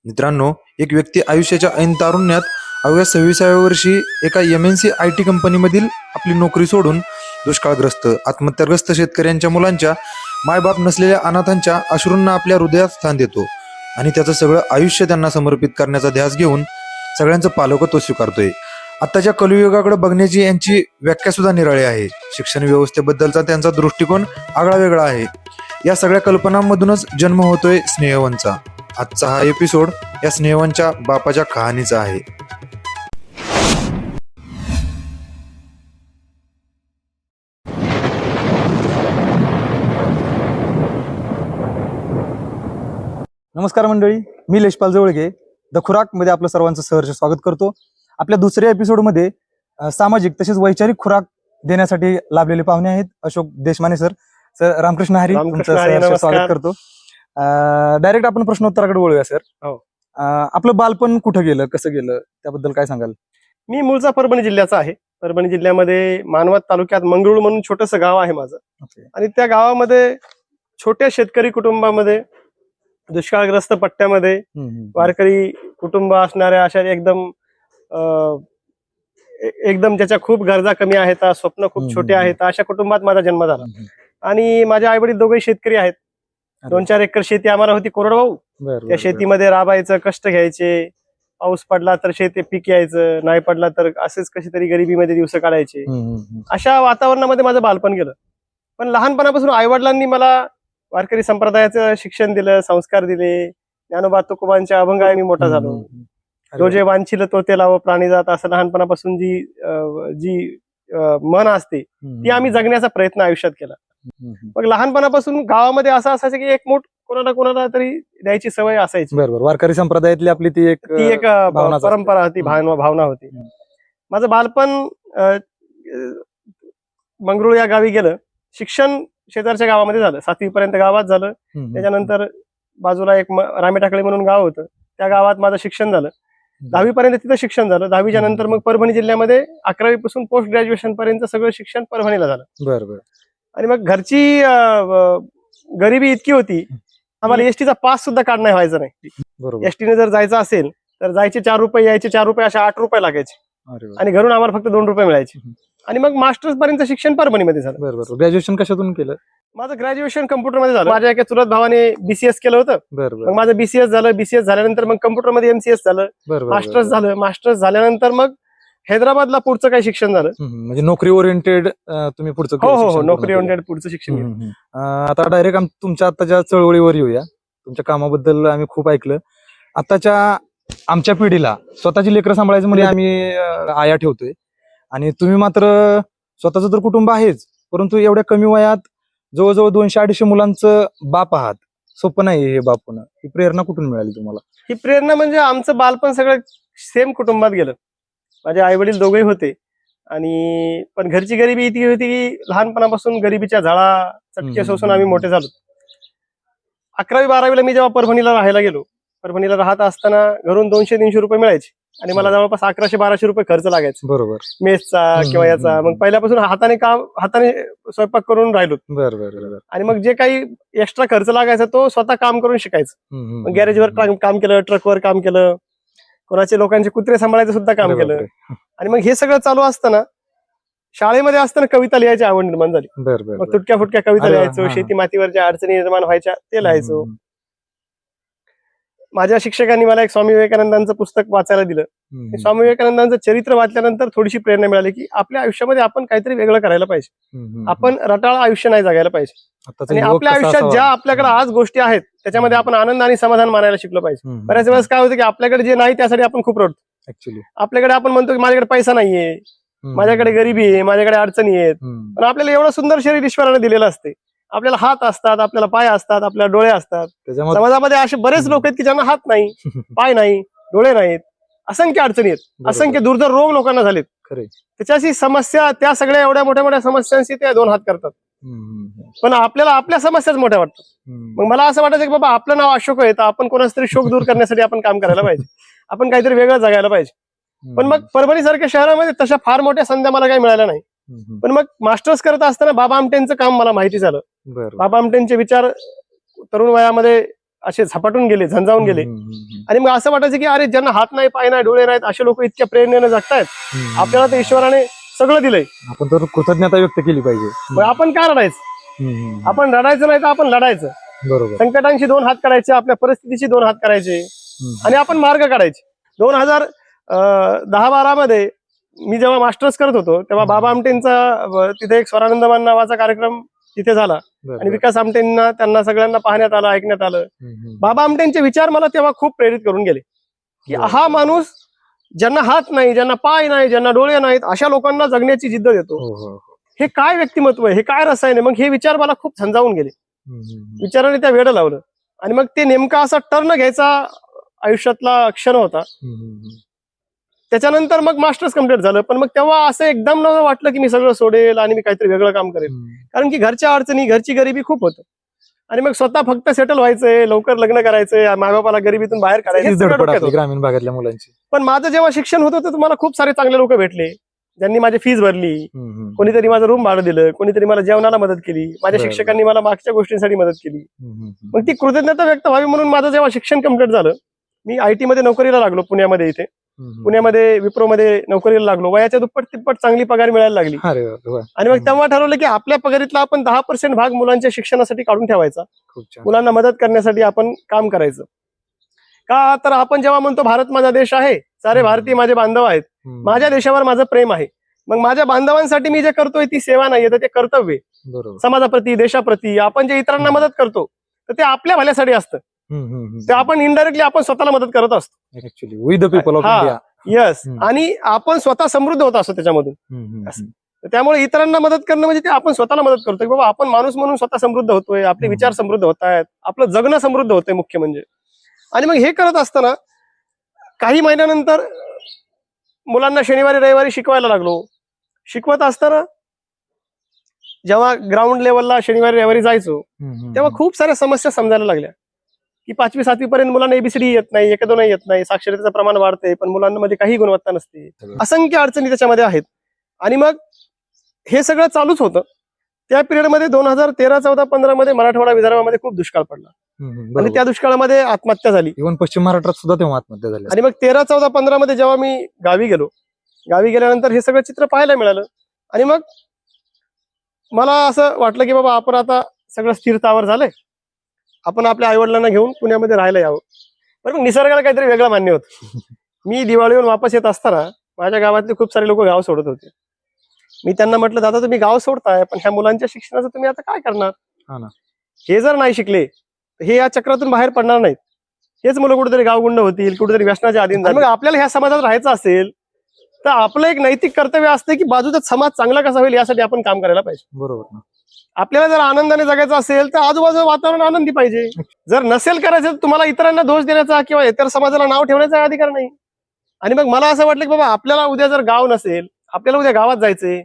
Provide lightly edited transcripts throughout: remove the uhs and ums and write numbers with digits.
मित्रांनो, एक व्यक्ती आयुष्याच्या ऐन तारुण्यात अवघ्या 26व्या वर्षी एका MNC IT कंपनीमधील आपली नोकरी सोडून दुष्काळग्रस्त आत्महत्याग्रस्त शेतकऱ्यांच्या मुलांच्या मायबाप नसलेल्या अनाथांच्या अश्रूंना आपल्या हृदयात स्थान देतो आणि त्याचं सगळं आयुष्य त्यांना समर्पित करण्याचा ध्यास घेऊन सगळ्यांचं पालकत्व स्वीकारतोय. आत्ताच्या कलियुगाकडे बघण्याची यांची व्याख्या सुद्धा निराळी आहे. शिक्षण व्यवस्थेबद्दलचा त्यांचा दृष्टिकोन आगळा वेगळा आहे. या सगळ्या कल्पनांमधूनच जन्म होतोय स्नेहवनचा. आजचा हा एपिसोड या स्नेहवनच्या बापाच्या कहाणीचा आहे. नमस्कार मंडळी, मी लेशपाल जवळगे द खुराक मध्ये आपलं सर्वांचं सहर्ष स्वागत करतो. आपल्या दुसऱ्या एपिसोडमध्ये सामाजिक तसेच वैचारिक खुराक देण्यासाठी लाभलेले पाहुणे आहेत अशोक देशमाने सर. सर रामकृष्ण हरी, तुमचं सहर्ष स्वागत करतो. डायरेक्ट आपण प्रश्नोत्तराकडे वळूया सर. आपलं बालपण कुठं गेलं, कसं गेलं, त्याबद्दल काय सांगाल? मी मूळचा परभणी जिल्ह्याचा आहे. परभणी जिल्ह्यामध्ये मानवत तालुक्यात मंगरुळ म्हणून छोटंसं गाव आहे माझं. आणि त्या गावामध्ये छोट्या शेतकरी कुटुंबामध्ये दुष्काळग्रस्त पट्ट्यामध्ये वारकरी कुटुंब असणाऱ्या अशा एकदम ज्याच्या खूप गरजा कमी आहेत, स्वप्न खूप छोटे आहेत, अशा कुटुंबात माझा जन्म झाला. आणि माझे आई वडील दोघेही शेतकरी आहेत. 2-4 एकर शेती आम्हाला होती कोरडवाहू. त्या शेतीमध्ये राबायचं, कष्ट घ्यायचे. पाऊस पडला तर शेती पीक यायचं, नाही पडला तर असेच कशी तरी गरिबीमध्ये दिवस काढायचे. अशा वातावरणामध्ये माझं बालपण गेलं. पण लहानपणापासून आई वडिलांनी मला वारकरी संप्रदायाचं शिक्षण दिलं, संस्कार दिले. ज्ञानोबा तुकोबांच्या अभंगाने मी मोठा झालो. जो जे वांछिल तो ते लावो प्राणी जात, असं लहानपणापासून जी मन असते ती आम्ही जगण्याचा प्रयत्न आयुष्यात केला. मग लहानपणापासून गावामध्ये असं असायचं की एक मूठ कोणाला तरी द्यायची सवय असायची. बरोबर, वारकरी संप्रदायातली आपली ती एक परंपरा होती, भावना होती. माझं बालपण मंगरुळ या गावी गेलं. शिक्षण शेजारच्या गावामध्ये झालं. 7वी पर्यंत गावात झालं. त्याच्यानंतर बाजूला एक रामेटाकळी म्हणून गाव होतं, त्या गावात माझं शिक्षण झालं. 10वी पर्यंत तिथं शिक्षण झालं. 10वीच्या नंतर मग परभणी जिल्ह्यामध्ये 11वी पासून पोस्ट ग्रॅज्युएशन पर्यंत सगळं शिक्षण परभणीला झालं. बरोबर. आणि मग घरची गरिबी इतकी होती, आम्हाला एसटीचा पास सुद्धा काढणं व्हायचं नाही. बरोबर. एसटीने जर जायचं असेल तर जायचे 4 रुपये, यायचे 4 रुपये, अशा 8 रुपये लागायचे. आणि घरून आम्हाला फक्त 2 रुपये मिळायचे. आणि मग मास्टर्स पर्यंत शिक्षण परभणीमध्ये झालं. बरोबर. ग्रॅज्युएशन कशातून केलं? माझं ग्रॅज्युएशन कम्प्युटरमध्ये झालं. माझ्या एका चुलत भावाने BCS केलं होतं. बरोबर. मग माझं BCS झालं. BCS झाल्यानंतर मग कम्प्युटरमध्ये MCS झालं. मास्टर्स झालं. मास्टर्स झाल्यानंतर मग हैदराबादला पुढचं काही शिक्षण झालं. म्हणजे नोकरी ओरिएंटेड तुम्ही पुढचं? हो, नोकरी ओरिएंटेड पुढचं शिक्षण. आता डायरेक्ट तुमच्या आताच्या चळवळीवर येऊया. तुमच्या कामाबद्दल आम्ही खूप ऐकलं. आताच्या आमच्या पिढीला स्वतःची लेकरं सांभाळायचं म्हणजे आम्ही आया ठेवतोय, आणि तुम्ही मात्र स्वतःचं तर कुटुंब आहेच, परंतु एवढ्या कमी वयात जवळजवळ 200-250 मुलांचं बाप आहात. सोपं नाही हे बाप होणं. ही प्रेरणा कुठून मिळाली तुम्हाला? ही प्रेरणा म्हणजे आमचं बालपण सगळं सेम कुटुंबात गेलं. माझे आई वडील दोघेही होते. आणि पण घरची गरिबी इतकी होती की लहानपणापासून गरिबीच्या झाडा चटके सोसून आम्ही मोठे झालो. 11वी-12वीला मी जेव्हा परभणीला राहायला गेलो, परभणीला राहत असताना घरून 200-300 रुपये मिळायचे आणि मला जवळपास 1100-1200 रुपये खर्च लागायचा. बरोबर. मेसचा किंवा याचा. मग पहिल्यापासून हाताने स्वयंपाक करून राहिलो. बरोबर. आणि मग जे काही एक्स्ट्रा खर्च लागायचा तो स्वतः काम करून शिकायचं. मग गॅरेजवर काम केलं, ट्रकवर काम केलं, कोणाचे लोकांचे कुत्रे सांभाळायचं सुद्धा काम केलं. आणि मग हे सगळं चालू असताना शाळेमध्ये असताना कविता लिहायची आवड निर्माण झाली. मग तुटक्या फुटक्या कविता लिहायचो. शेती मातीवर ज्या अडचणी निर्माण व्हायच्या ते लिहायचो. माझ्या शिक्षकांनी मला एक स्वामी विवेकानंदांचं पुस्तक वाचायला दिलं. स्वामी विवेकानंदांचं चरित्र वाचल्यानंतर थोडीशी प्रेरणा मिळाली की आपल्या आयुष्यामध्ये आपण काहीतरी वेगळं करायला पाहिजे. आपण रटाळ आयुष्य नाही जगायला पाहिजे. आणि आपल्या आयुष्यात ज्या आपल्याकडे आज गोष्टी आहेत त्याच्यामध्ये आपण आनंद आणि समाधान मानायला शिकलो पाहिजे. बऱ्याच वेळेस काय होतं की आपल्याकडे जे नाही त्यासाठी आपण खूप रडतो. ऍक्च्युली आपल्याकडे आपण म्हणतो की माझ्याकडे पैसा नाहीये, माझ्याकडे गरिबी आहे, माझ्याकडे अडचणी आहेत. पण आपल्याला एवढं सुंदर शरीर ईश्वराने दिलेलं असते. आपल्याला हात असतात, आपल्याला पाय असतात, आपल्याला डोळे असतात. समाजामध्ये असे बरेच लोक आहेत की ज्यांना हात नाही, पाय नाही, डोळे नाहीत, असंख्य अडचणी आहेत, असंख्य दुर्धर रोग लोकांना झालेत. त्याच्याशी समस्या, त्या सगळ्या एवढ्या मोठ्या समस्यांशी ते 2 हात करतात. पण आपल्याला आपल्या समस्याच मोठ्या वाटतात. मग मला असं वाटायचं की बाबा आपलं नाव अशोक आहे, तर आपण कोणाच तरी शोक दूर करण्यासाठी आपण काम करायला पाहिजे. आपण काहीतरी वेगळं जगायला पाहिजे. पण मग परभणी सारख्या शहरामध्ये तशा फार मोठ्या संध्या मला काही मिळाल्या नाही. पण मग मास्टर्स करत असताना बाबा आमटेंचं काम मला माहिती झालं. बाबा आमटेंचे विचार तरुण वयामध्ये असे झपाटून गेले, झंझावून गेले. आणि मग असं वाटायचं की अरे ज्यांना हात नाही, पाय नाही, डोळे नाहीत असे लोक इतक्या प्रेरणेने जगतायत, आपल्याला तर ईश्वराने सगळं दिलंय, आपण तर कृतज्ञता व्यक्त केली पाहिजे. मग आपण का रडायचं? आपण रडायचं नाही तर आपण लढायचं. बरोबर. संकटांशी 2 हात करायचे, आपल्या परिस्थितीशी 2 हात करायचे आणि आपण मार्ग काढायचे. 2010-12 मध्ये मी जेव्हा मास्टर्स करत होतो तेव्हा बाबा आमटेंचा तिथे एक स्वरानंदमान नावाचा कार्यक्रम तिथे झाला आणि विकास आमटेंना त्यांना सगळ्यांना पाहण्यात आलं, ऐकण्यात आलं. बाबा आमटेंचे विचार मला तेव्हा खूप प्रेरित करून गेले की हा माणूस ज्यांना हात नाही, ज्यांना पाय नाही, ज्यांना डोळे नाहीत अशा लोकांना जगण्याची जिद्द देतो. हे काय व्यक्तिमत्व आहे, हे काय रसायन आहे? मग हे विचार मला खूप झंझावून गेले. विचाराने त्या वेळ लावलं आणि मग ते नेमका असा टर्न घ्यायचा आयुष्यातला क्षण होता. त्याच्यानंतर मग मास्टर्स कम्प्लीट झालं, पण मग तेव्हा असं एकदम नव्हतं वाटलं की मी सगळं सोडेल आणि मी काहीतरी वेगळं काम करेल. कारण की घरच्या अडचणी, घरची गरिबी खूप होतं आणि मग स्वतः फक्त सेटल व्हायचंय, लवकर लग्न करायचंय, मायबापाला गरिबीतून बाहेर काढायचं. ग्रामीण भागातल्या मुलांची. पण माझं जेव्हा शिक्षण होतं तर तुम्हाला खूप सारे चांगले लोक भेटले ज्यांनी माझी फीस भरली, कोणीतरी माझं रूम भाडं दिलं, कोणीतरी मला जेवणाला मदत केली, माझ्या शिक्षकांनी मला मागच्या गोष्टींसाठी मदत केली. मग ती कृतज्ञता व्यक्त व्हावी म्हणून माझं जेव्हा शिक्षण कम्प्लीट झालं, मी IT मध्ये नोकरीला लागलो पुण्यामध्ये. इथे पुण्यामध्ये विप्रोमध्ये नोकरीला लागलो. वयाच्या दुप्पट तिप्पट चांगली पगार मिळायला लागली आणि मग तेव्हा ठरवलं की आपल्या पगारीतला आपण 10% भाग मुलांच्या शिक्षणासाठी काढून ठेवायचा, मुलांना मदत करण्यासाठी आपण काम करायचं. का तर आपण जेव्हा म्हणतो भारत माझा देश आहे, सारे भारतीय माझे बांधव आहेत, माझ्या देशावर माझं प्रेम आहे, मग माझ्या बांधवांसाठी मी जे करतोय ती सेवा नाहीये तर ते कर्तव्य. समाजाप्रती, देशाप्रती आपण जे इतरांना मदत करतो तर ते आपल्या भल्यासाठी असतं. ते आपण इनडायरेक्टली आपण स्वतःला मदत करत असतो. Actually we the people of India. Yes. आणि आपण स्वतः समृद्ध होत असतो त्याच्यामधून. त्यामुळे इतरांना मदत करणं म्हणजे ते आपण स्वतःला मदत करतोय. बाबा आपण माणूस म्हणून स्वतः समृद्ध होतोय, आपले विचार समृद्ध होत आहेत, आपलं जगणं समृद्ध होतंय मुख्य म्हणजे. आणि मग हे करत असताना काही महिन्यानंतर मुलांना शनिवारी रविवारी शिकवायला लागलो. शिकवत असताना जेव्हा ग्राउंड लेवलला शनिवारी रविवारी जायचो तेव्हा खूप साऱ्या समस्या समजायला लागल्या की 5वी 7वी पर्यंत मुलांना ABCD येत नाही, 1-2 येत नाही, साक्षरतेचं प्रमाण वाढतंय पण मुलांमध्ये काही गुणवत्ता नसते, असंख्य अडचणी त्याच्यामध्ये आहेत. आणि मग हे सगळं चालूच होतं. त्या पिरियडमध्ये 2013-14-15 मध्ये मराठवाडा विदर्भामध्ये खूप दुष्काळ पडला आणि त्या दुष्काळामध्ये आत्महत्या झाली. इव्हन पश्चिम महाराष्ट्रात सुद्धा तेव्हा आत्महत्या झाली. आणि मग 13-14-15 मध्ये जेव्हा मी गावी गेल्यानंतर हे सगळं चित्र पाहायला मिळालं आणि मग मला असं वाटलं की बाबा आपण आता सगळं स्थिरतावर झालंय, आपण आपल्या आईवडिलांना घेऊन पुण्यामध्ये राहायला यावं. पण मग निसर्गाला काहीतरी वेगळं मान्य होतं. मी दिवाळीहून वापस येत असताना माझ्या गावातले खूप सारे लोक गाव सोडत होते. मी त्यांना म्हटलं दादा तुम्ही गाव सोडताय पण ह्या मुलांच्या शिक्षणाचं तुम्ही आता काय करणार? हे जर नाही शिकले तर हे या चक्रातून बाहेर पडणार नाहीत. हेच मुलं कुठेतरी गावगुंड होतील, कुठेतरी व्यसनाच्या अधीन झाले. मग आपल्याला ह्या समाजात राहायचं असेल तर आपलं एक नैतिक कर्तव्य असतं की बाजूचा समाज चांगला कसा होईल यासाठी आपण काम करायला पाहिजे. बरोबर. आपल्याला जर आनंदाने जगायचं असेल तर आजूबाजूचं वातावरण आनंदी पाहिजे. जर नसेल करायचं तर तुम्हाला इतरांना दोष देण्याचा किंवा इतर समाजाला नाव ठेवण्याचा अधिकार नाही. आणि मग मला असं वाटलं की बाबा आपल्याला उद्या जर गाव नसेल, आपल्याला उद्या गावात जायचंय,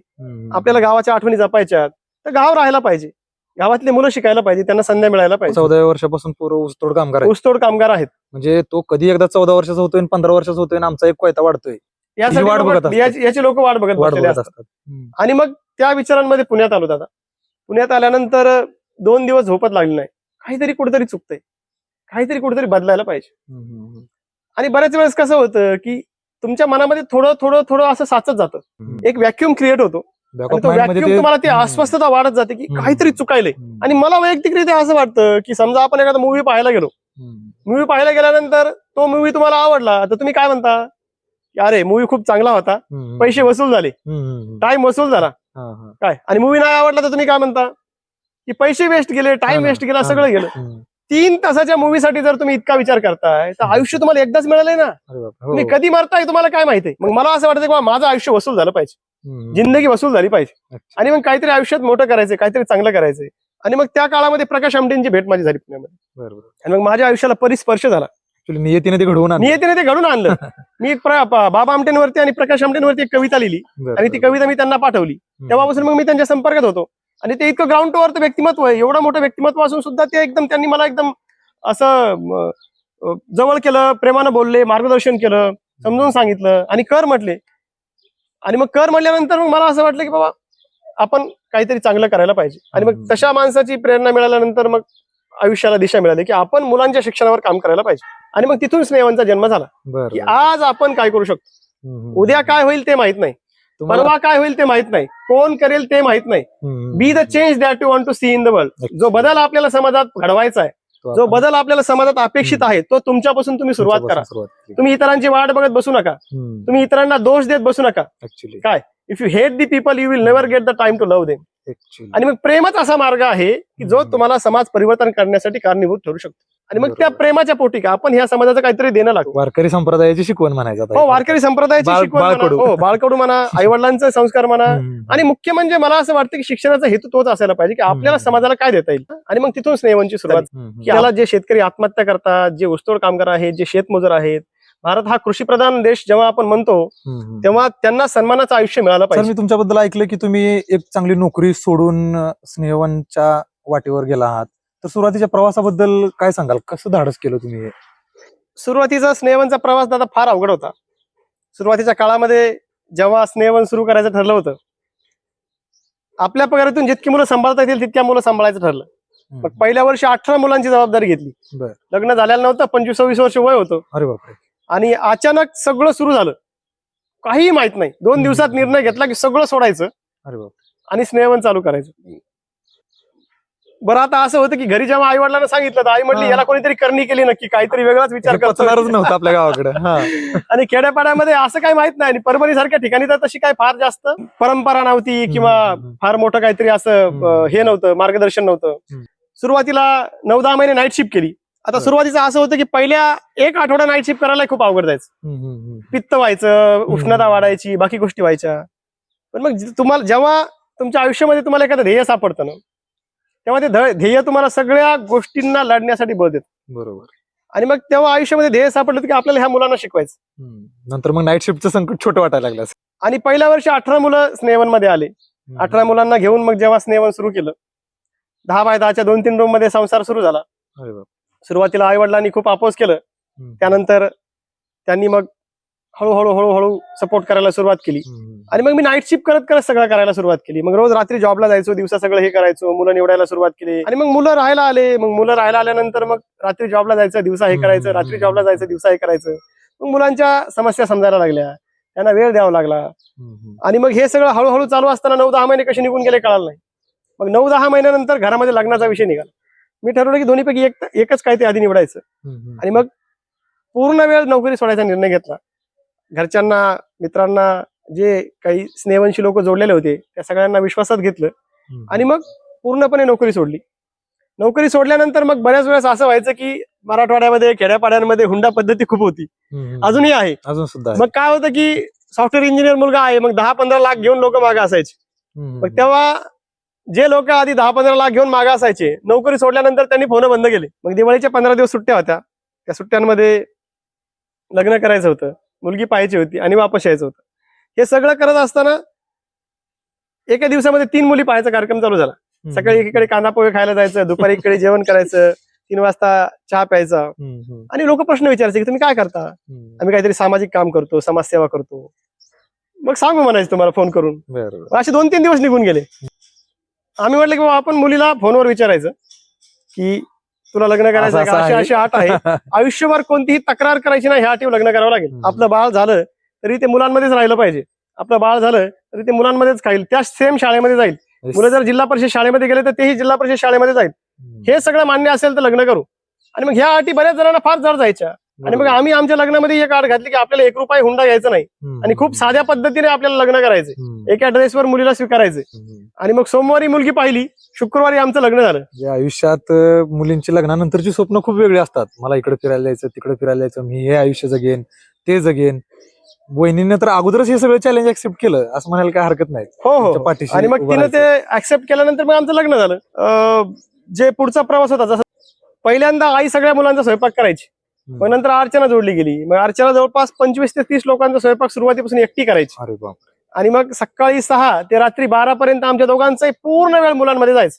आपल्याला गावाच्या आठवणी जपायच्यात तर गाव राहायला पाहिजे, गावातले मुलं शिकायला पाहिजे, त्यांना संधी मिळायला पाहिजे. 14 वर्षापासून पूर्व ऊसतोड कामगार आहेत. म्हणजे तो कधी एकदा 14 वर्षाचा होतोय 15 वर्षाचा होतोय आणि आमचा एक कोयता वाढतोय याची लोक वाट बघत असतात. आणि मग त्या विचारांमध्ये पुण्यात आलो दादा. पुण्यात आल्यानंतर 2 दिवस झोपत लागली नाही. काहीतरी कुठेतरी चुकतंय, काहीतरी कुठेतरी बदलायला पाहिजे. आणि बऱ्याच वेळेस कसं होतं की तुमच्या मनामध्ये थोडं थोडं थोडं असं साचत जातं, एक व्हॅक्युम क्रिएट होतो. व्हॅक्युम तुम्हाला ती अस्वस्थता वाढत जाते की काहीतरी चुकायलंय. आणि मला वैयक्तिकरित्या असं वाटतं की समजा आपण एखादा मूवी पाहायला गेलो, मूवी पाहायला गेल्यानंतर तो मूवी तुम्हाला आवडला तर तुम्ही काय म्हणता की अरे मूवी खूप चांगला होता, पैसे वसूल झाले, टाइम वसूल झाला काय. आणि मूवी नाही आवडला तर तुम्ही काय म्हणता की पैसे वेस्ट गेले, टाइम वेस्ट गेला, सगळं गेलं. 3 तासाच्या मूवीसाठी जर तुम्ही इतका विचार करताय तर आयुष्य तुम्हाला एकदाच मिळालंय ना, तुम्ही कधी मरताय तुम्हाला काय माहिती. मग मला असं वाटतं की माझं आयुष्य वसूल झालं पाहिजे, जिंदगी वसूल झाली पाहिजे आणि मग काहीतरी आयुष्यात मोठं करायचंय, काहीतरी चांगलं करायचंय. आणि मग त्या काळामध्ये प्रकाश आमटेंची भेट माझी झाली पुण्यामध्ये आणि मग माझ्या आयुष्याला परिस्पर्श झाला. नियतीने ते घडवून आणलं. मी बाबा आमटेंवरती आणि प्रकाश आमटेंवरती एक कविता लिहिली आणि ती कविता मी त्यांना पाठवली. तेव्हापासून मग मी त्यांच्या संपर्कात होतो आणि ते इतकं ग्राउंड टू अर्थ व्यक्तिमत्व आहे, एवढं मोठं व्यक्तिमत्व असून सुद्धा ते एकदम त्यांनी मला एकदम असं जवळ केलं, प्रेमानं बोलले, मार्गदर्शन केलं, समजून सांगितलं आणि कर म्हटले. आणि मग कर म्हटल्यानंतर मग मला असं वाटलं की बाबा आपण काहीतरी चांगलं करायला पाहिजे. आणि मग तशा माणसाची प्रेरणा मिळाल्यानंतर मग आयुष्याला दिशा मिळाली की आपण मुलांच्या शिक्षणावर काम करायला पाहिजे. आणि मग तिथून स्नेहवनचा जन्म झाला की आज आपण काय करू शकतो. उद्या काय होईल ते माहित नाही, परवा काय होईल ते माहित नाही, कोण करेल ते माहित नाही. Be the change that you want to see in the world. जो बदल आपल्याला समाजात घडवायचा आहे, जो बदल आपल्याला समाजात अपेक्षित आहे, तो तुमच्यापासून तुम्ही सुरुवात करा. तुम्ही इतरांची वाट बघत बसू नका, तुम्ही इतरांना दोष देत बसू नका. काय if you hate the people you will never get the time to love them. आणि मग प्रेमच असा मार्ग आहे की जो तुम्हाला समाज परिवर्तन करण्यासाठी कारणीभूत ठरू शकतो. आणि मग त्या प्रेमाच्या पोटी का आपण ह्या समाजाचं काहीतरी देणं लागतो. वारकरी संप्रदायाची शिकवण म्हणायचं. हो, वारकरी संप्रदायाची शिकवण म्हणा, हो बाळकडू म्हणा, आई वडिलांचे संस्कार म्हणा. आणि मुख्य म्हणजे मला असं वाटतं की शिक्षणाचा हेतू तोच असायला पाहिजे की आपल्याला समाजाला काय देता येईल. आणि मग तिथून स्नेहवनची सुरुवात की याला जे शेतकरी आत्महत्या करतात, जे ऊसतोड कामगार आहेत, जे शेतमजूर आहेत, भारत हा कृषीप्रधान देश जेव्हा आपण म्हणतो तेव्हा त्यांना सन्मानाचं आयुष्य मिळालं पाहिजे. मी तुमच्याबद्दल ऐकलं की तुम्ही एक चांगली नोकरी सोडून स्नेहवनच्या वाटेवर गेला आहात, तर सुरुवातीच्या प्रवासाबद्दल काय सांगाल? कसं धाडस केलं तुम्ही? सुरुवातीचा स्नेहवनचा प्रवास दादा फार अवघड होता. सुरुवातीच्या काळामध्ये जेव्हा स्नेहवन सुरू करायचं ठरलं होतं, आपल्या पगारातून जितकी मुलं सांभाळता येतील तितक्या मुलं सांभाळायचं ठरलं. मग पहिल्या वर्षी 18 मुलांची जबाबदारी घेतली. लग्न झालेलं नव्हतं, 25-26 वर्ष वय होतं. अरे बापरे. आणि अचानक सगळं सुरू झालं, काहीही माहित नाही. 2 दिवसात निर्णय घेतला की सगळं सोडायचं. अरे बापरे. आणि स्नेहवन चालू करायचं. बरं, आता असं होतं की घरी जेव्हा आई वडिलांना सांगितलं तर आई म्हटली याला कोणीतरी करणी केली नक्की, काहीतरी वेगळाच विचार करणारच नव्हतं आपल्या गावाकडे. आणि खेड्यापाड्यामध्ये असं काही माहित नाही. आणि परभणी सारख्या ठिकाणी तर तशी काय फार जास्त परंपरा नव्हती किंवा फार मोठं काहीतरी असं हे नव्हतं, मार्गदर्शन नव्हतं. सुरुवातीला 9-10 महिने नाईट शिफ्ट केली. आता सुरुवातीचं असं होतं की पहिल्या 1 आठवडा नाईट शिफ्ट करायला खूप अवघड जायचं. पित्त व्हायचं, उष्णता वाढायची, बाकी गोष्टी व्हायच्या. पण मग तुम्हाला जेव्हा तुमच्या आयुष्यामध्ये तुम्हाला एखादं ध्येय सापडतं ना, तेव्हा ते ध्येय तुम्हाला सगळ्या गोष्टींना लढण्यासाठी बळ देतं. बरोबर. आणि मग तेव्हा आयुष्यामध्ये ध्येय सापडलं की आपल्याला ह्या मुलांना शिकवायचं. नंतर मग नाईट शिफ्टचं संकट छोटं वाटायला लागलं. आणि पहिल्या वर्षी 18 मुलं स्नेहवन मध्ये आले. 18 मुलांना घेऊन मग जेव्हा स्नेहवन सुरू केलं, 10x10च्या 2-3 रूम मध्ये संसार सुरू झाला. सुरुवातीला आई वडिलांनी खूप अपोज केलं. त्यानंतर त्यांनी मग हळूहळू सपोर्ट करायला सुरुवात केली. आणि मग मी नाईट शिफ्ट करत करत सगळं करायला सुरुवात केली. मग रोज रात्री जॉबला जायचो, दिवसा सगळं हे करायचो, मुलं निवडायला सुरुवात केली. आणि मग मुलं राहायला आले. मग मुलं राहायला आल्यानंतर मग रात्री जॉबला जायचं, दिवसा हे करायचं, रात्री जॉबला जायचं, दिवसा हे करायचं. मग मुलांच्या समस्या समजायला लागल्या, त्यांना वेळ द्यावा लागला. आणि मग हे सगळं हळूहळू चालू असताना 9-10 महिने कसे निघून गेले कळालं नाही. मग 9-10 महिन्यानंतर घरामध्ये लग्नाचा विषय निघाला. मी ठरवलं की दोन्हीपैकी एकच काय ते आधी निवडायचं. आणि मग पूर्ण वेळ नोकरी सोडायचा निर्णय घेतला. घरच्यांना, मित्रांना, जे काही स्नेहवनशी लोक जोडलेले होते त्या सगळ्यांना विश्वासात घेतलं. आणि मग पूर्णपणे नोकरी सोडली. नोकरी सोडल्यानंतर मग बऱ्याच वेळेस असं व्हायचं की मराठवाड्यामध्ये, खेड्यापाड्यांमध्ये हुंडा पद्धती खूप होती, अजूनही आहे, अजून सुद्धा. मग काय होतं की सॉफ्टवेअर इंजिनियर मुलगा आहे, मग 10-15 लाख घेऊन लोक मागे असायचे. मग तेव्हा जे लोक आधी 10-15 लाख घेऊन मागे असायचे, नोकरी सोडल्यानंतर त्यांनी फोन बंद केले. मग दिवाळीच्या 15 दिवस सुट्ट्या होत्या. त्या सुट्ट्यांमध्ये लग्न करायचं होतं, मुलगी पाहायची होती आणि वापस यायचं होतं. हे सगळं करत असताना एका दिवसामध्ये 3 मुली पाहायचा कार्यक्रम चालू झाला. सकाळी एकीकडे कांदा पोहे खायला जायचं, दुपारी एकीकडे जेवण करायचं, 3 वाजता चहा प्यायचा. आणि लोक प्रश्न विचारायचे की तुम्ही काय करता? आम्ही काहीतरी सामाजिक काम करतो, समाजसेवा करतो. मग सांगू म्हणायचं तुम्हाला फोन करून. असे 2-3 दिवस निघून गेले. आम्ही म्हटलं की आपण मुलीला फोनवर विचारायचं की तुला लग्न करायचं आहे का, अशी अट आहे. आयुष्यभर कोणतीही तक्रार करायची नाही, ह्या अटीवर लग्न करावं लागेल. आपलं बाळ झालं तरी ते मुलांमध्येच राहिलं पाहिजे, आपलं बाळ झालं तरी ते मुलांमध्येच खाईल, त्या सेम शाळेमध्ये जाईल. मुलं जर जिल्हा परिषद शाळेमध्ये गेले तर तेही जिल्हा परिषद शाळेमध्ये जाईल. हे सगळं मान्य असेल तर लग्न करू. आणि मग ह्या अटी बऱ्याच जणांना फार जड जायच्या. आणि मग आम्ही आमच्या लग्नामध्ये एक अट घातली की आपल्याला 1 रुपया हुंडा घ्यायचा नाही आणि खूप साध्या पद्धतीने आपल्याला लग्न करायचं. एका ड्रेसवर मुलीला स्वीकारायचे. आणि मग सोमवारी मुलगी पाहिली, शुक्रवारी आमचं लग्न झालं. आयुष्यात मुलींची लग्नानंतरची स्वप्न खूप वेगळी असतात. मला इकडे फिरायला जायचं, तिकडे फिरायला जायचं, मी हे आयुष्य जगेन, ते जगेन. वहिनीने तर अगोदरच हे सगळं चॅलेंज ऍक्सेप्ट केलं असं म्हणायला काय हरकत नाही. हो. आणि मग तिने ते ऍक्सेप्ट केल्यानंतर मग आमचं लग्न झालं. जे पुढचा प्रवास होता, जसं पहिल्यांदा आई सगळ्या मुलांचा स्वयंपाक करायची. मग नंतर अर्चना जोडली गेली. मग अर्चना जवळपास 25 ते 30 लोकांचा स्वयंपाक सुरुवातीपासून एकटी करायची. अरे बाप. आणि मग सकाळी 6 ते रात्री 12 पर्यंत आमच्या दोघांचाही पूर्ण वेळ मुलांमध्ये जायचं.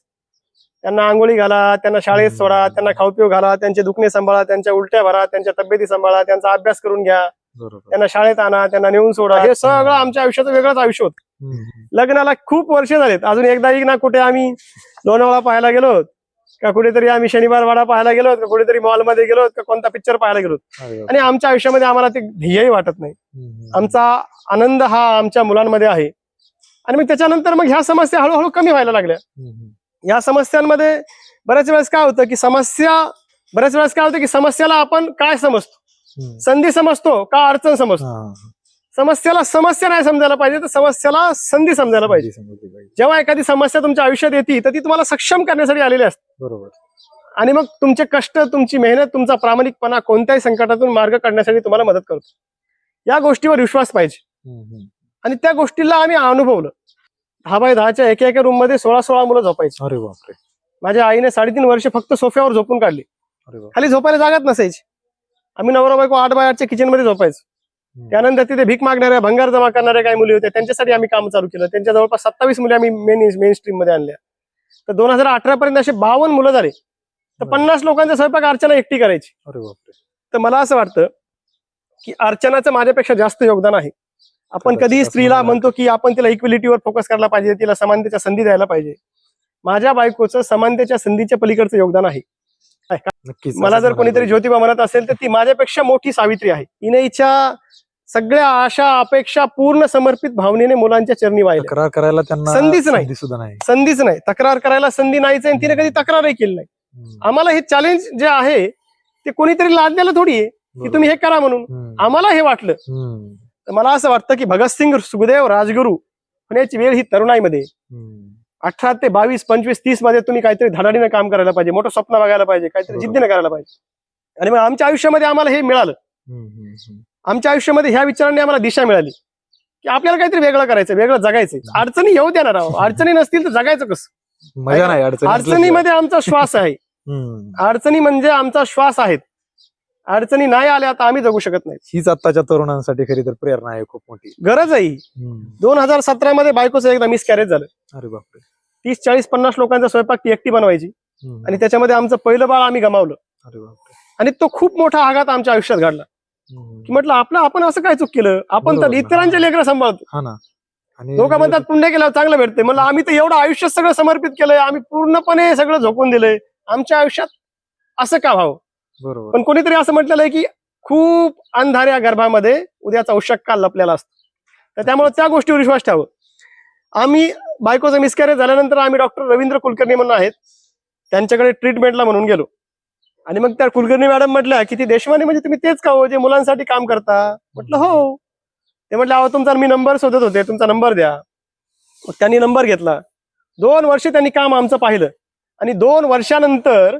त्यांना आंघोळी घाला, त्यांना शाळेत सोडा, त्यांना खाऊ पिऊ घाला, त्यांचे दुखणे सांभाळा, त्यांच्या उलट्या भरा, त्यांच्या तब्येती सांभाळा, त्यांचा अभ्यास करून घ्या, त्यांना शाळेत आणा, त्यांना नेऊन सोडा. हे सगळं आमच्या आयुष्याचं वेगळंच आयुष्य होतं. लग्नाला खूप वर्ष झालेत, अजून एकदाही ना कुठे आम्ही लोणावळा पाहायला गेलो का कुठेतरी आम्ही शनिवार वाडा पाहायला गेलो का कुठेतरी मॉलमध्ये गेलो का कोणता पिक्चर पाहायला गेलो. आणि आमच्या आयुष्यामध्ये आम्हाला ते ध्येयही वाटत नाही. आमचा आनंद हा आमच्या मुलांमध्ये आहे. आणि मग त्याच्यानंतर मग ह्या समस्या हळूहळू कमी व्हायला लागल्या. या समस्यांमध्ये बऱ्याच वेळेस काय होतं की समस्याला आपण काय समजतो, संधी समजतो का अडचण समजतो. समस्याला समस्या नाही समजायला पाहिजे तर समस्याला संधी समजायला पाहिजे. जेव्हा एखादी समस्या तुमच्या आयुष्यात येते तर ती तुम्हाला सक्षम करण्यासाठी आलेली असते. बरोबर. आणि मग तुमचे कष्ट, तुमची मेहनत, तुमचा प्रामाणिकपणा कोणत्याही संकटातून मार्ग काढण्यासाठी तुम्हाला मदत करतो. या गोष्टीवर विश्वास पाहिजे. आणि त्या गोष्टीला आम्ही अनुभवलं. 10x10च्या एका रूम मध्ये 16 मुलं झोपायची. अरे बापरे. माझ्या आईने 3.5 वर्ष फक्त सोफ्यावर झोपून काढली. खाली झोपायला जागाच नसायची. आम्ही नवरा बायको 8x8च्या किचन मध्ये झोपायचो. त्यानंतर तिथे भीक मागणाऱ्या, भंगार जमा करणाऱ्या काही मुली होत्या, त्यांच्यासाठी आम्ही काम चालू केलं. त्यांच्या जवळपास 27 मुली आम्ही मेन स्ट्रीम मध्ये आणल्या. तर 2018 पर्यंत असे 52 मुलं झाले. तर 50 लोकांचा स्वयंपाक अर्चना एकटी करायची. अरे बापरे. तर मला असं वाटतं की अर्चनाचं माझ्यापेक्षा जास्त योगदान आहे. आपण कधीही स्त्रीला म्हणतो की आपण तिला इक्विलिटीवर फोकस करायला पाहिजे, तिला समानतेच्या संधी द्यायला पाहिजे. माझ्या बायकोचं समानतेच्या संधीच्या पलीकडचं योगदान आहे. नक्कीच. मला जर कोणीतरी ज्योतिबा म्हणत असेल तर ती माझ्यापेक्षा मोठी सावित्री आहे. तिने हिच्या सगळ्या आशा अपेक्षा पूर्ण समर्पित भावनेने मुलांच्या चरणी वाहिल्या. तक्रार करायला त्यांना संधीच नाही. सुद्धा नाही. संधीच नाही. तक्रार करायला संधी नाहीच आहे. तिने कधी तक्रारही केली नाही. आम्हाला हे चॅलेंज जे आहे ते कोणीतरी लादलेलं थोडी आहे की तुम्ही हे करा म्हणून. आम्हाला हे वाटलं. तर मला असं वाटतं की भगतसिंग, सुखदेव, राजगुरू होण्याची वेळ ही तरुणाईमध्ये 18 ते 22, 25, 30 मध्ये तुम्ही काहीतरी धडाडीनं काम करायला पाहिजे, मोठं स्वप्न बघायला पाहिजे, काहीतरी जिद्दीनं करायला पाहिजे. आणि मग आमच्या आयुष्यामध्ये आम्हाला हे मिळालं. आमच्या आयुष्यामध्ये ह्या विचारांनी आम्हाला दिशा मिळाली की आपल्याला काहीतरी वेगळं करायचं, वेगळं जगायचंय. अडचणी येऊ देणार आहोत. अडचणी नसतील तर जगायचं कसं? मजा नाही. अडचणीमध्ये आमचा श्वास आहे. अडचणी म्हणजे आमचा श्वास आहेत. अडचणी नाही आल्या तर आम्ही जगू शकत नाही. हीच आत्ताच्या तरुणांसाठी खरी तर प्रेरणा आहे, खूप मोठी गरज आहे. 2017 मध्ये बायकोचं एकदा मिसकॅरेज झालं. अरे बापरे. 30, 40, 50 लोकांचा स्वयंपाक ती एकटी बनवायची. आणि त्याच्यामध्ये आमचं पहिलं बाळ आम्ही गमावलं. अरे बापरे. आणि तो खूप मोठा आघात आमच्या आयुष्यात घडला. की म्हटलं आपण असं काय चूक केलं? आपण तर इतरांचे लेकरं सांभाळतो. हा ना. आणि लोक म्हणतात पुण्य केल्यावर चांगलं भेटते. म्हणलं आम्ही तर एवढं आयुष्य सगळं समर्पित केलंय, आम्ही पूर्णपणे सगळं झोकून दिलंय. आमच्या आयुष्यात असं का व्हावं? बरोबर. पण कोणीतरी असं म्हटलेलं आहे की खूप अंधाऱ्या गर्भामध्ये उद्याचा औषध काल लपलेला असतो. तर त्यामुळे त्या गोष्टीवर विश्वास ठेवावं. आम्ही बायकोचं मिसकॅरेज झाल्यानंतर आम्ही डॉक्टर रवींद्र कुलकर्णी म्हणून आहेत, त्यांच्याकडे ट्रीटमेंटला म्हणून गेलो. आणि मग त्या कुलकर्णी मॅडम म्हटल्या की ती देशवानी म्हणजे तुम्ही तेच का हो जे मुलांसाठी काम करता? म्हटलं हो. ते म्हटलं अहो तुमचा मी नंबर शोधत होते, तुमचा नंबर द्या. मग त्यांनी नंबर घेतला. 2 वर्ष त्यांनी काम आमचं पाहिलं. आणि 2 वर्षानंतर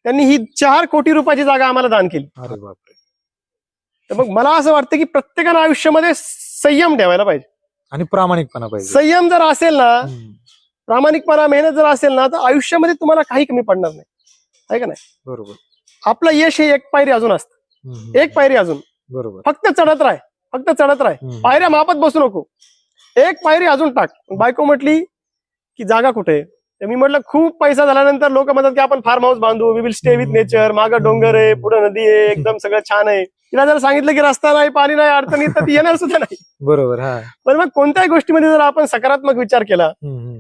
त्यांनी ही 4 कोटी रुपयाची जागा आम्हाला दान केली. अरे बापरे. तर मग मला असं वाटतं की प्रत्येकानं आयुष्यामध्ये संयम ठेवायला पाहिजे आणि प्रामाणिकपणा पाहिजे. संयम जर असेल ना, प्रामाणिकपणा, मेहनत जर असेल ना, तर आयुष्यामध्ये तुम्हाला काही कमी पडणार नाही. आहे का नाही? बरोबर. आपलं यश हे एक पायरी अजून असतं. एक पायरी अजून. बरोबर. फक्त चढत राह. पायऱ्या मापत बसू नको. एक पायरी अजून टाक. बायको म्हटली की जागा कुठे? तर मी म्हटलं खूप पैसा झाल्यानंतर लोक म्हणतात की आपण फार्म हाऊस बांधू, we will stay with nature, मागं डोंगर आहे, पुढे नदी आहे, एकदम सगळं छान आहे. तिला जर सांगितलं की रस्ता नाही, पाणी नाही, अडचणी, तर ती येणार सुद्धा नाही. बरोबर. हा. पण मग कोणत्याही गोष्टीमध्ये जर आपण सकारात्मक विचार केला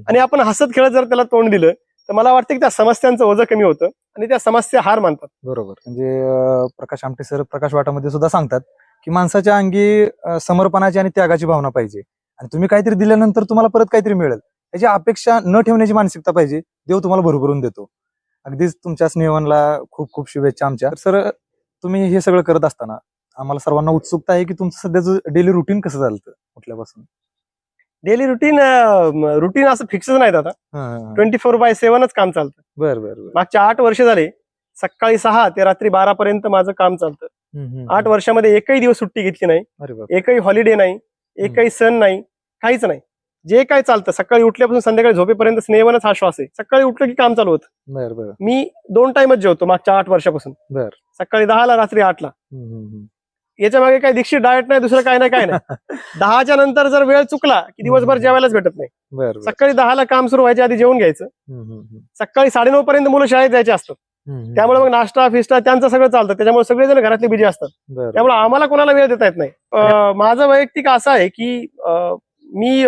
आणि आपण हसत खेळत जर त्याला तोंड दिलं तर मला वाटतं की त्या समस्यांचं ओझं कमी होतं आणि त्या समस्या हार मानतात. बरोबर. म्हणजे प्रकाश आमटे सर प्रकाश वाटामध्ये सुद्धा सांगतात की माणसाच्या अंगी समर्पणाची आणि त्यागाची भावना पाहिजे. आणि तुम्ही काहीतरी दिल्यानंतर तुम्हाला परत काहीतरी मिळेल याची अपेक्षा न ठेवण्याची मानसिकता पाहिजे. देव तुम्हाला भरभरून देतो. अगदीच तुमच्या स्नेहवनला खूप खूप शुभेच्छा आमच्या. सर तुम्ही हे सगळं करत असताना आम्हाला सर्वांना उत्सुकता आहे की तुमचं सध्याचं डेली रुटीन कसं चालतं उठल्यापासून? डेली रुटीन असं फिक्सच नाहीत आता. 24/7च काम चालतं. बरं. मागच्या 8 वर्ष झाले सकाळी 6 ते रात्री 12 पर्यंत माझं काम चालतं. 8 वर्षामध्ये एकही दिवस सुट्टी घेतली नाही. अरे बाप. एकही हॉलिडे नाही, एकही सण नाही, काहीच नाही. जे काय चालतं सकाळी उठल्यापासून संध्याकाळी झोपेपर्यंत स्नेहवनच हा श्वास आहे. सकाळी उठलं की काम चालू होतं. बरं. मी 2 टाइमच जेवतो मागच्या 8 वर्षापासून. बरं. सकाळी 10ला, रात्री 8ला. याच्या मागे काही दीक्षित डाएट नाही, दुसरं काय नाही. 10च्या नंतर जर वेळ चुकला की दिवसभर जेवायलाच भेटत नाही. बरं. सकाळी 10ला काम सुरू व्हायच्या आधी जेवून घ्यायचं. सकाळी 9:30 पर्यंत मुलं शाळेत जायचे असतात. त्यामुळे मग नाश्ता फिस्टा त्यांचं सगळं चालतं. त्याच्यामुळे सगळेजण घरातले बिजी असतात. त्यामुळे आम्हाला कोणाला वेळ देता येत नाही. माझं वैयक्तिक असं आहे की मी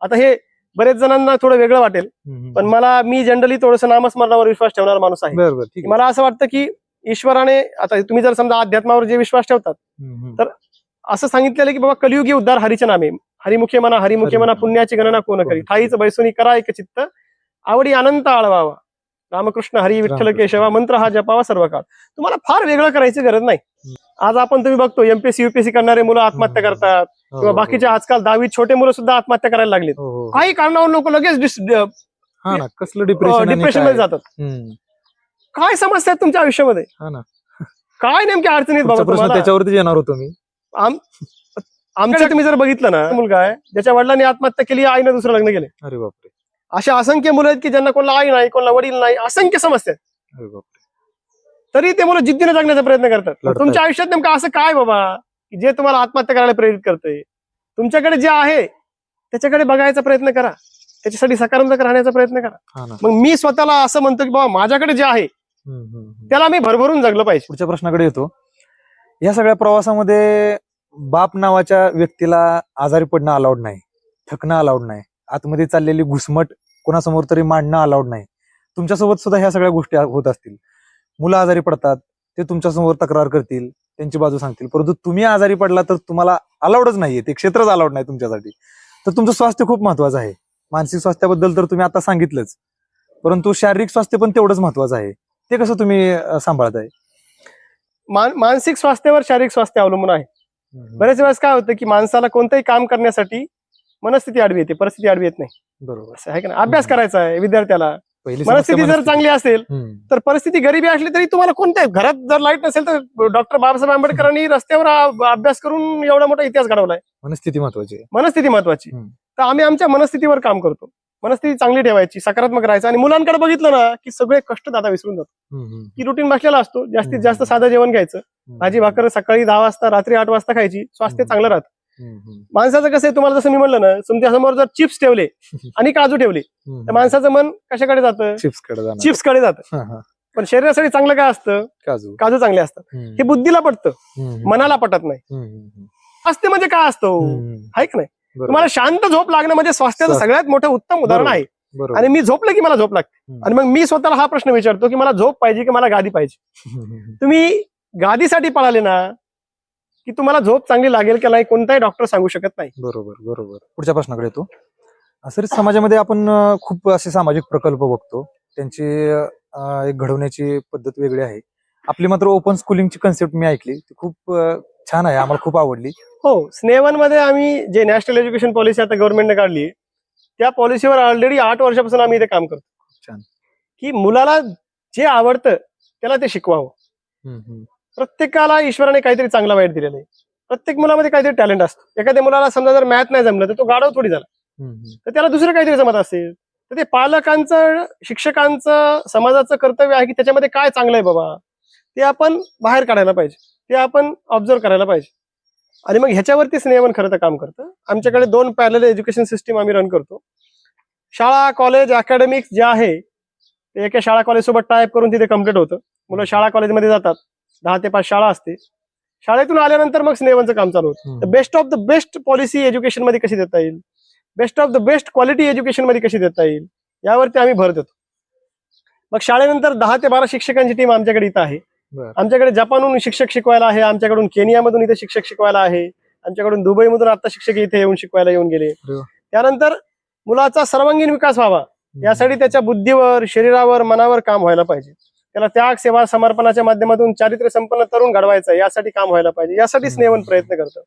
आता हे बरेच जणांना थोडं वेगळं वाटेल, पण मी जनरली थोडंसं नामस्मरणावर विश्वास ठेवणारा माणूस आहे. बरोबर, ठीक आहे. मला असं वाटतं की ईश्वराने, आता तुम्ही जर समजा अध्यात्मावर जे विश्वास ठेवतात, तर असं सांगितलेलं की बाबा कलियुगी उद्धार हरीचे नामे, हरिमुखे म्हणा पुण्याची गणना कोण करी, ठाईच बैसुनी करा एक चित्त, आवडी अनंत आळवावा, रामकृष्ण हरी विठ्ठल केशवा, मंत्र हा जपावा सर्व काळ. तुम्हाला फार वेगळं करायची गरज नाही. आज आपण तुम्ही बघतो एमपीएससी युपीएससी करणारे मुलं आत्महत्या करतात, किंवा बाकीचे आजकाल 10वी छोटे मुलं सुद्धा आत्महत्या करायला लागलेत. काही कारणावरून लोक लगेच कसलं डिप्रेशन मध्ये जातात. काय समस्या आहेत तुमच्या आयुष्यामध्ये? काय नेमक्या अडचणीत बाबा तुम्हाला? त्याच्यावरती येणार होतो मी. आमच्या तुम्ही जर बघितलं ना, मुलगा आहे ज्याच्या वडिलांनी आत्महत्या केली, आईनं दुसरं लग्न केले. अरे बापरे. अशा असंख्य मुलं आहेत की ज्यांना कोणाला आई नाही, कोणाला वडील नाही, असंख्य समस्या आहेत. अरे बापरे. तरी ते मुलं जिद्दीने जगण्याचा प्रयत्न करतात. तुमच्या आयुष्यात नेमकं असं काय बाबा की जे तुम्हाला आत्महत्या करायला प्रेरित करतंय? तुमच्याकडे जे आहे त्याच्याकडे बघायचा प्रयत्न करा, त्याच्यासाठी सकारात्मक राहण्याचा प्रयत्न करा. मग मी स्वतःला असं म्हणतो की बाबा माझ्याकडे जे आहे त्याला मी भरभरून जगलं पाहिजे. पुढच्या प्रश्नाकडे येतो. या सगळ्या प्रवासामध्ये बाप नावाच्या व्यक्तीला आजारी पडणं अलाउड नाही, थकणं अलाउड नाही, आतमध्ये चाललेली घुसमट कोणासमोर तरी मांडणं अलाउड नाही. तुमच्यासोबत सुद्धा ह्या सगळ्या गोष्टी होत असतील. मुलं आजारी पडतात, ते तुमच्यासमोर तक्रार करतील, त्यांची बाजू सांगतील, परंतु तुम्ही आजारी पडला तर तुम्हाला अलाउडच नाहीये, ते क्षेत्रच अलाउड नाही तुमच्यासाठी. तर तुमचं स्वास्थ्य खूप महत्वाचं आहे. मानसिक स्वास्थ्याबद्दल तर तुम्ही आता सांगितलंच, परंतु शारीरिक स्वास्थ्य पण तेवढंच महत्वाचं आहे. ते कसं तुम्ही सांभाळताय? मानसिक स्वास्थ्यावर शारीरिक स्वास्थ्य अवलंबून आहे. बरेच वेळेस काय होतं की माणसाला कोणतंही काम करण्यासाठी मनस्थिती आडवी येते, परिस्थिती आडवी येत नाही. बरोबर असं आहे का ना? अभ्यास करायचा आहे विद्यार्थ्याला, पहिली मनस्थिती जर चांगली असेल तर परिस्थिती गरिबी असली तरी तुम्हाला कोणत्याही घरात जर लाईट नसेल तर डॉक्टर बाबासाहेब आंबेडकरांनी रस्त्यावर अभ्यास करून एवढा मोठा इतिहास घडवलाय. मनस्थिती महत्वाची आहे. मनस्थिती महत्वाची. तर आम्ही आमच्या मनस्थितीवर काम करतो. मनस्थिती चांगली ठेवायची, सकारात्मक राहायचं. आणि मुलांकडे बघितलं ना की सगळे कष्ट दादा विसरून जातो. की रुटीन बसलेला असतो, जास्तीत जास्त साधं जेवण घ्यायचं, भाजी भाकर सकाळी 10 वाजता रात्री 8 वाजता खायची, स्वास्थ्य चांगलं राहतं. माणसाचं कसं आहे, तुम्हाला जसं मी म्हणलं ना, तुमच्या समोर जर चिप्स ठेवले आणि काजू ठेवले तर माणसाचं मन कशाकडे जातं? चिप्सकडे जातं. पण शरीरासाठी चांगलं काय असतं? काजू चांगले असतात. हे बुद्धीला पटतं, मनाला पटत नाही. स्वास्थ्य म्हणजे काय असतं, आहे का नाही? तुम्हाला शांत झोप लागणं म्हणजे स्वास्थ्याचं सगळ्यात मोठं उत्तम उदाहरण आहे. आणि मी झोपलं की मला झोप लागते. आणि मग मी स्वतःला हा प्रश्न विचारतो की मला झोप पाहिजे की मला गादी पाहिजे? तुम्ही गादीसाठी पळाले ना की तुम्हाला झोप चांगली लागेल की नाही कोणताही डॉक्टर सांगू शकत नाही. बरोबर बरोबर. पुढच्या प्रश्नाकडे येतो. असं समाजामध्ये आपण खूप असे सामाजिक प्रकल्प बघतो, त्यांची एक घडवण्याची पद्धत वेगळी आहे. आपली मात्र ओपन स्कूलिंगची कन्सेप्ट मी ऐकली, ती खूप छान आहे, आम्हाला खूप आवडली. हो, स्नेवन मध्ये आम्ही जे नॅशनल एज्युकेशन पॉलिसी आता गव्हर्नमेंटने काढली, त्या पॉलिसीवर ऑलरेडी 8 वर्षापासून आम्ही इथे काम करतो. छान. की मुलाला जे आवडतं त्याला ते शिकवावं. प्रत्येकाला ईश्वराने काहीतरी चांगला वाईट दिलेलं आहे. प्रत्येक मुलामध्ये काहीतरी टॅलेंट असतं. एखाद्या मुलाला समजा जर मॅथ नाही जमलं तर तो गाढव थोडी झाला, तर त्याला दुसरं काहीतरी जमत असेल तर ते पालकांचं, शिक्षकांचं, समाजाचं कर्तव्य आहे की त्याच्यामध्ये काय चांगलं आहे बाबा ते आपण बाहेर काढायला पाहिजे, ते आपण ऑब्झर्व करायला पाहिजे. आणि मग ह्याच्यावरती स्नेहवन खरं तर काम करतं. आमच्याकडे 2 पॅरलल एज्युकेशन सिस्टीम आम्ही रन करतो. शाळा कॉलेज अकॅडमिक्स जे आहे ते एका शाळा कॉलेज सोबत टायप करून तिथे कम्प्लीट होतं. मुलं शाळा कॉलेजमध्ये जातात, 10 ते 5 शाळा असते. शाळेतून आल्यानंतर मग स्नेहवनचं काम चालू होतं. Best of the best policy education मध्ये कशी देता येईल, best of the best quality education मध्ये कशी देता येईल, यावरती आम्ही भर देतो. मग शाळेनंतर 10 ते 12 शिक्षकांची टीम आमच्याकडे इथं आहे. आमच्याकडे जपानहून शिक्षक शिकवायला आहे, आमच्याकडून केनियामधून इथे शिक्षक शिकवायला आहे, आमच्याकडून दुबईमधून आता शिक्षक इथे येऊन शिकवायला येऊन गेले. त्यानंतर मुलाचा सर्वांगीण विकास व्हावा यासाठी त्याच्या बुद्धीवर, शरीरावर, मनावर काम व्हायला पाहिजे. त्याला त्याग, सेवा, समर्पणाच्या माध्यमातून चारित्र्य संपन्न तरुण घडवायचं, यासाठी काम व्हायला पाहिजे. यासाठी स्नेहवन प्रयत्न करतं.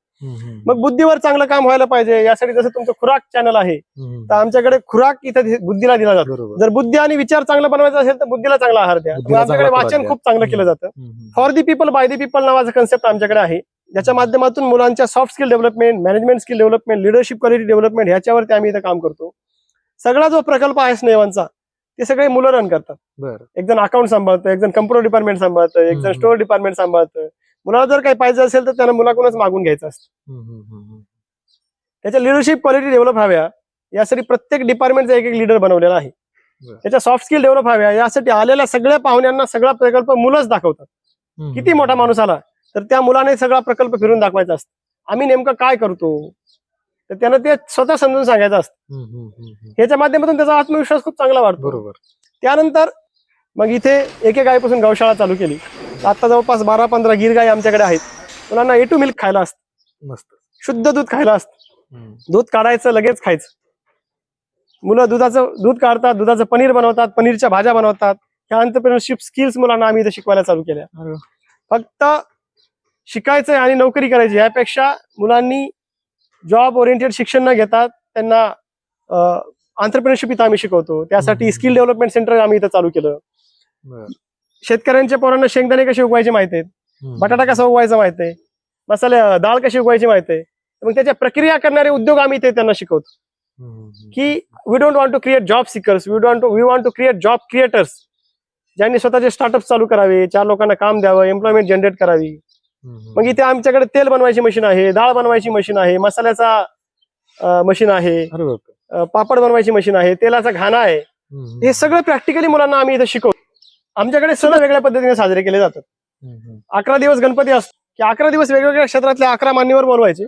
मग बुद्धीवर चांगलं काम व्हायला पाहिजे, यासाठी जसं तुमचं खुराक चॅनल आहे तर आमच्याकडे खुराक इथं बुद्धीला दिला जातो. जर बुद्धी आणि विचार चांगला बनवायचा असेल तर बुद्धीला चांगला आहार द्या. आमच्याकडे वाचन खूप चांगलं केलं जातं. For the people by the people नावाचा कन्सेप्ट आमच्याकडे आहे, ज्याच्या माध्यमातून मुलांच्या soft skill development, management skill development, leadership quality development ह्याच्यावरती आम्ही इथं काम करतो. सगळा जो प्रकल्प आहे स्नेहवनचा ते सगळे मुलं रन करतात. एक जण अकाउंट सांभाळतं, एक जण कम्प्युटर डिपार्टमेंट सांभाळतं, एक जण स्टोअर डिपार्टमेंट सांभाळतं. मुलाला जर काही पाहिजे असेल तर त्यांना मुलाकडूनच मागून घ्यायचं असतं. त्याच्या लिडरशिप क्वालिटी डेव्हलप व्हाव्या यासाठी प्रत्येक डिपार्टमेंटचा एक लीडर बनवलेला आहे. त्याच्या सॉफ्ट स्किल डेव्हलप व्हाव्या यासाठी आलेल्या सगळ्या पाहुण्यांना सगळा प्रकल्प मुलंच दाखवतात. किती मोठा माणूस आला तर त्या मुलाने सगळा प्रकल्प फिरून दाखवायचा असतो. आम्ही नेमकं काय करतो, तर त्यानं ते स्वतः समजून सांगायचं असतं. ह्याच्या माध्यमातून त्याचा आत्मविश्वास खूप चांगला वाढतो. बरोबर. त्यानंतर मग इथे एक गायीपासून गौशाळा चालू केली. आता जवळपास 12-15 गिर गायी आमच्याकडे आहेत. मुलांना A to मिल्क खायला असतं, मस्त. शुद्ध दूध खायला असतं. दूध काढायचं लगेच खायचं. मुलं दूध काढतात, दुधाचं पनीर बनवतात, पनीरच्या भाज्या बनवतात. ह्या एंटरप्रेन्योरशिप स्किल्स मुलांना आम्ही इथे शिकवायला चालू केल्या. फक्त शिकायचंय आणि नोकरी करायची यापेक्षा मुलांनी जॉब ओरिएंटेड शिक्षण न घेता त्यांना एंटरप्रेन्योरशिप इथं आम्ही शिकवतो. त्यासाठी स्किल डेव्हलपमेंट सेंटर आम्ही इथं चालू केलं. शेतकऱ्यांच्या पोरांना शेंगदाणे कसे उगवायचे माहित आहेत, बटाटा कसा उगवायचा माहित आहे, मसाले डाळ कशी उगवायची माहित आहे. मग त्याच्या प्रक्रिया करणारे उद्योग आम्ही इथे त्यांना शिकवतो. की we don't want to create job seekers, we want to create job creators, ज्यांनी स्वतःचे स्टार्टअप चालू करावे, 4 लोकांना काम द्यावं, एम्प्लॉयमेंट जनरेट करावी. मग इथे आमच्याकडे तेल बनवायची मशीन आहे, डाळ बनवायची मशीन आहे, मसाल्याचा मशीन आहे, पापड बनवायची मशीन आहे, तेलाचा घाणा आहे. हे सगळं प्रॅक्टिकली मुलांना आम्ही इथे शिकवतो. आमच्याकडे सण वेगळ्या पद्धतीने साजरे केले जातात. 11 दिवस गणपती असतो की 11 दिवस वेगवेगळ्या क्षेत्रातले 11 मान्यवर बोलवायचे.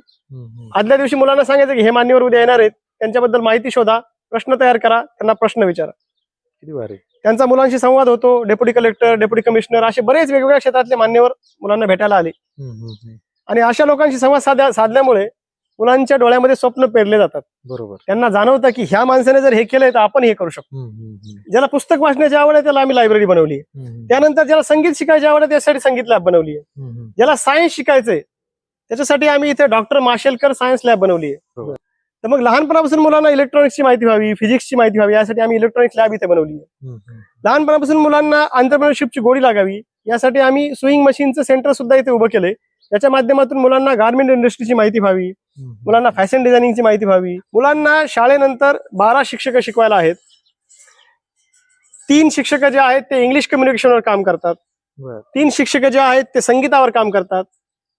आदल्या दिवशी मुलांना सांगायचं की हे मान्यवर उद्या येणार आहेत, त्यांच्याबद्दल माहिती शोधा, प्रश्न तयार करा, त्यांना प्रश्न विचारा. किती भारी. त्यांचा मुलांशी संवाद होतो. डेप्युटी कलेक्टर, डेप्युटी कमिशनर असे बरेच वेगवेगळ्या क्षेत्रातले मान्यवर मुलांना भेटायला आले. आणि अशा लोकांशी संवाद साधल्यामुळे मुलांच्या डोळ्यामध्ये स्वप्न पेरले जातात. बरोबर. त्यांना जाणवतं की ह्या माणसाने जर हे केलंय तर आपण हे करू शकतो. ज्याला पुस्तक वाचण्याची आवड आहे त्याला आम्ही लायब्ररी बनवली आहे. त्यानंतर ज्याला संगीत शिकायची आवड आहे त्यासाठी संगीत लॅब बनवली आहे. ज्याला सायन्स शिकायचंय त्याच्यासाठी आम्ही इथे डॉक्टर माशेलकर सायन्स लॅब बनवली आहे. तर मग लहानपणापासून मुलांना इलेक्ट्रॉनिक्सची माहिती व्हावी, फिजिक्सची माहिती व्हावी यासाठी आम्ही इलेक्ट्रॉनिक्स लॅब इथे बनवली आहे. लहानपणापासून मुलांना एंटरप्रेन्योरशिपची गोडी लागावी यासाठी आम्ही स्विंग मशीनचं सेंटर सुद्धा इथे उभं केलंय. त्याच्या माध्यमातून मुलांना गार्मेंट इंडस्ट्रीची माहिती व्हावी, मुलांना फॅशन डिझायनिंगची माहिती व्हावी. मुलांना शाळेनंतर 12 शिक्षक शिकवायला आहेत. 3 शिक्षक जे आहेत ते इंग्लिश कम्युनिकेशनवर काम करतात, 3 शिक्षक जे आहेत ते संगीतावर काम करतात,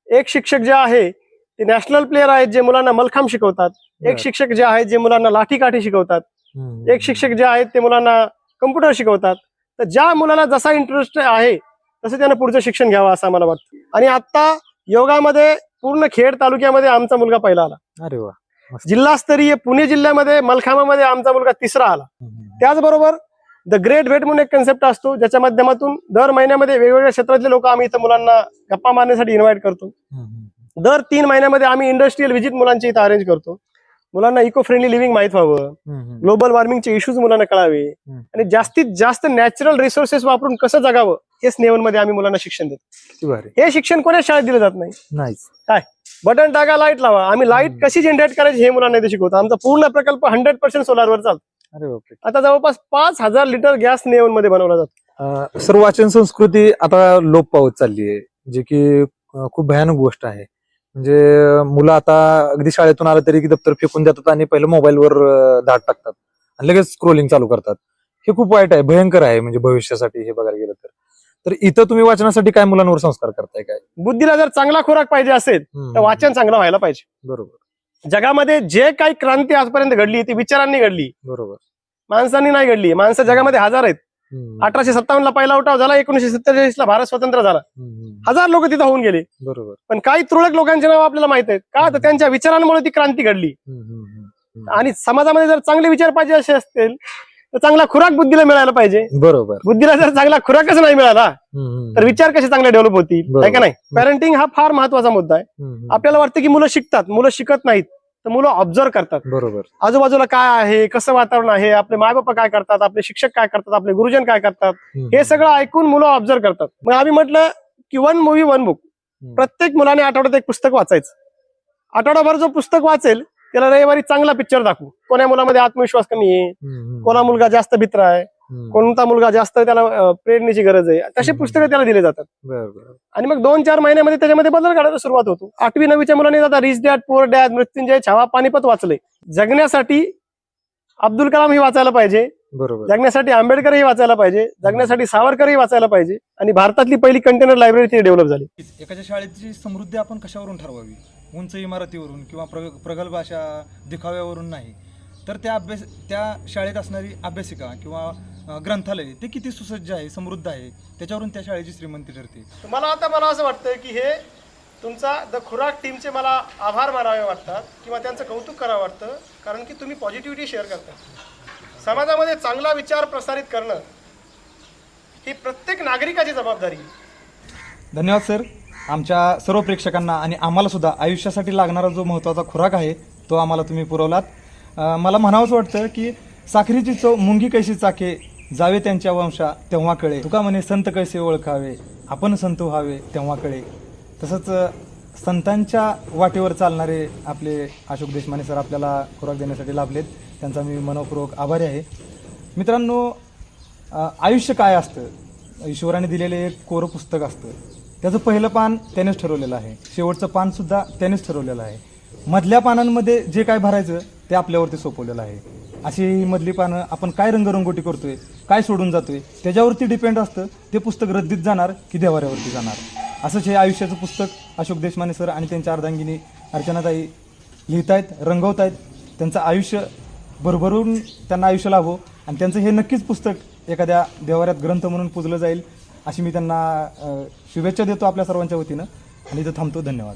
1 शिक्षक जे आहे ते नॅशनल प्लेअर आहेत जे मुलांना मलखांब शिकवतात, 1 शिक्षक जे आहेत जे मुलांना लाठीकाठी शिकवतात, 1 शिक्षक जे आहेत ते मुलांना कम्प्युटर शिकवतात. तर ज्या मुलाला जसा इंटरेस्ट आहे तसं त्यानं पुढचं शिक्षण घ्यावं असं आम्हाला वाटतं. आणि आता योगामध्ये पूर्ण खेड तालुक्यामध्ये आमचा मुलगा पहिला आला. अरे वा. जिल्हास्तरीय पुणे जिल्ह्यामध्ये मलखांबामध्ये आमचा मुलगा 3रा आला. त्याचबरोबर द ग्रेट भेट म्हणून एक कन्सेप्ट असतो ज्याच्या माध्यमातून दर महिन्यामध्ये वेगवेगळ्या क्षेत्रातले लोक आम्ही इथं मुलांना गप्पा मारण्यासाठी इन्व्हाइट करतो. दर 3 महिन्यामध्ये आम्ही इंडस्ट्रियल व्हिजिट मुलांची इथं अरेंज करतो. मुलांना इको फ्रेंडली लिव्हिंग माहित व्हावं, ग्लोबल वॉर्मिंगचे इश्यूज मुलांना कळावे आणि जास्तीत जास्त नॅचरल रिसोर्सेस वापरून कसं जगावं हे स्नेहनमध्ये आम्ही मुलांना शिक्षण देतो. हे शिक्षण कोणाच शाळेत दिलं जात नाही. काय बटन टाका, लाईट लावा. आम्ही लाईट कशी जनरेट करायची हे मुलांना इथे शिकवतो. आमचा पूर्ण प्रकल्प 100% सोलारवर चालतो. आता जवळपास 5000 लिटर गॅस नेवन मध्ये बनवला जातो. सर्व वाचन संस्कृती आता लोप पावत चालली आहे, जे की खूप भयानक गोष्ट आहे. म्हणजे मुलं आता अगदी शाळेतून आलं तरी की दप्तर फेकून देतात आणि पहिलं मोबाईलवर धाड टाकतात आणि लगेच स्क्रोलिंग चालू करतात. हे खूप वाईट आहे, भयंकर आहे. म्हणजे भविष्यासाठी हे बघायला गेलं तर इथं तुम्ही वाचनासाठी काय मुलांवर संस्कार करताय? काय बुद्धीला जर चांगला खुराक पाहिजे असेल तर वाचन चांगलं व्हायला पाहिजे. बरोबर. जगामध्ये जे काही क्रांती आजपर्यंत घडली ती विचारांनी घडली, बरोबर, माणसांनी नाही घडली. माणसं जगामध्ये हजार आहेत. 1857 ला पहिला उठाव झाला, 1947 ला भारत स्वतंत्र झाला. 1000 लोक तिथं होऊन गेले. बरोबर. पण काही तुरळक लोकांचे नाव आपल्याला माहित आहेत का? तर त्यांच्या विचारांमुळे ती क्रांती घडली. आणि समाजामध्ये जर चांगले विचार पाहिजे असे असतील तर चांगला खुराक बुद्धीला मिळायला पाहिजे. बरोबर. बुद्धीला जर चांगला खुराकच नाही मिळाला तर विचार कसे चांगले डेव्हलप होतील, आहे का नाही? पॅरेंटिंग हा फार महत्वाचा मुद्दा आहे. आपल्याला वाटतं की मुलं शिकतात, मुलं शिकत नाहीत. तर मुलं ऑब्झर्व करतात. बरोबर. आजूबाजूला काय आहे, कसं वातावरण आहे, आपले मायबाप काय करतात, आपले शिक्षक काय करतात, आपले गुरुजन काय करतात, हे सगळं ऐकून मुलं ऑब्झर्व करतात. मग आम्ही म्हटलं की 1 मूव्ही 1 बुक. प्रत्येक मुलाने आठवड्यात एक पुस्तक वाचायचं. आठवडाभर जो पुस्तक वाचेल त्याला रविवारी चांगला पिक्चर दाखवू. कोण्या मुलामध्ये आत्मविश्वास कमी आहे, कोणा मुलगा जास्त भित्र आहे, कोणता मुलगा जास्त त्याला प्रेरणेची गरज आहे, तसे पुस्तकं त्याला दिले जातात. आणि मग 2-4 महिन्यामध्ये त्याच्यामध्ये बदल काढायला सुरुवात होतो. 8वी 9वीच्या मुलांनी आता Rich Dad Poor Dad, Mrityunjay, Chhava, Panipat वाचलंय. जगण्यासाठी अब्दुल कलाम ही वाचायला पाहिजे, बरोबर. जगण्यासाठी आंबेडकर ही वाचायला पाहिजे, जगण्यासाठी सावरकर ही वाचायला पाहिजे. आणि भारतातली पहिली कंटेनर लायब्ररी ती डेव्हलप झाली. एखाद्या शाळेची समृद्धी आपण कशावरून ठरवावी? उंच इमारतीवरून किंवा प्रगल्भ अशा दिखाव्यावरून नाही, तर त्या शाळेत असणारी अभ्यासिका किंवा ग्रंथालय ते किती सुसज्ज आहे, समृद्ध आहे, त्याच्यावरून त्या शाळेची श्रीमंती ठरते. मला असं वाटतं की हे तुमचा द खुराक टीमचे मला आभार मानावे वाटतात किंवा त्यांचं कौतुक करावं वाटतं, कारण की तुम्ही पॉझिटिव्हिटी शेअर करता. समाजामध्ये चांगला विचार प्रसारित करणं ही प्रत्येक नागरिकाची जबाबदारी आहे. धन्यवाद सर. आमच्या सर्व प्रेक्षकांना आणि आम्हाला सुद्धा आयुष्यासाठी लागणारा जो महत्त्वाचा खुराक आहे तो आम्हाला तुम्ही पुरवलात. मला म्हणावंच वाटतं की साखरेची चव मुंगी कैशी चाके, जावे त्यांच्या वंशा तेव्हा कळे. तुका म्हणे संत कैसे ओळखावे, आपण संत व्हावे तेव्हा कळे. तसंच संतांच्या वाटेवर चालणारे आपले अशोक देशमाने सर आपल्याला खुराक देण्यासाठी लाभलेत. त्यांचा मी मनपूर्वक आभारी आहे. मित्रांनो, आयुष्य काय असतं, ईश्वराने दिलेले एक कोरं पुस्तक असतं. त्याचं पहिलं पान त्यानेच ठरवलेलं आहे, शेवटचं पानसुद्धा त्यानेच ठरवलेलं आहे. मधल्या पानांमध्ये जे काय भरायचं ते आपल्यावरती सोपवलेलं आहे. अशी ही मधली पानं आपण काय रंगरंगोटी करतोय, काय सोडून जातोय त्याच्यावरती डिपेंड असतं. ते पुस्तक रद्दीत जाणार की देवाऱ्यावरती जाणार. असंच हे आयुष्याचं पुस्तक अशोक देशमाने सर आणि त्यांच्या अर्धांगिनी अर्चनाताई लिहितायत, रंगवतायत. त्यांचं आयुष्य भरभरून त्यांना आयुष्य लाभो आणि त्यांचं हे नक्कीच पुस्तक एखाद्या देवाऱ्यात ग्रंथ म्हणून पुजलं जाईल अशी मी त्यांना शुभेच्छा देतो आपल्या सर्वांच्या वतीनं आणि इथं थांबतो. धन्यवाद.